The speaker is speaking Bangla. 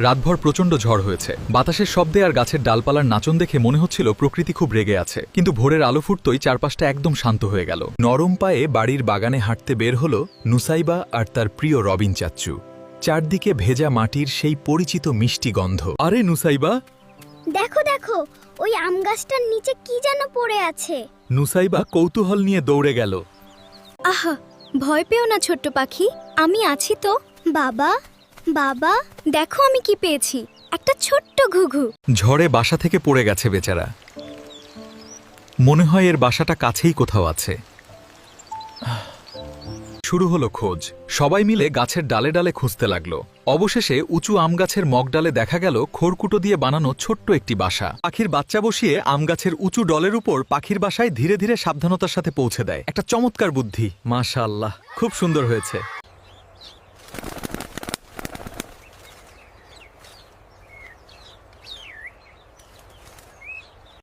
রাতভর প্রচণ্ড ঝড় হয়েছে। বাতাসের শব্দে আর গাছের ডালপালার নাচন দেখে মনে হচ্ছিল প্রকৃতি খুব রেগে আছে, কিন্তু ভোরের আলো ফুটতই চারপাশটা একদম শান্ত হয়ে গেল। নরম পায়ে বাড়ির বাগানে হাঁটতে বের হলো নুসাইবা আর তার প্রিয় রবিন চাচ্চু। চারদিকে ভেজা মাটির সেই পরিচিত মিষ্টি গন্ধ। আরে নুসাইবা, দেখো দেখো, ওই আম গাছটার নিচে কি যেন পড়ে আছে। নুসাইবা কৌতূহল নিয়ে দৌড়ে গেল। আহা, ভয় পেও না ছোট্ট পাখি, আমি আছি তো। বাবা বাবা, দেখো আমি কি পেয়েছি, একটা ছোট্ট ঘুঘু। ঝড়ে বাসা থেকে পড়ে গেছে বেচারা। মনে হয় এর বাসাটা কাছেই কোথাও আছে। শুরু হলো খোঁজ। সবাই মিলে গাছের ডালে ডালে খুঁজতে লাগলো। অবশেষে উঁচু আম গাছের মগডালে দেখা গেল খড়কুটো দিয়ে বানানো ছোট্ট একটি বাসা। পাখির বাচ্চা বসিয়ে আম গাছের উঁচু ডলের উপর পাখির বাসায় ধীরে ধীরে সাবধানতার সাথে পৌঁছে দেয়। একটা চমৎকার বুদ্ধি, মাশাআল্লাহ, খুব সুন্দর হয়েছে।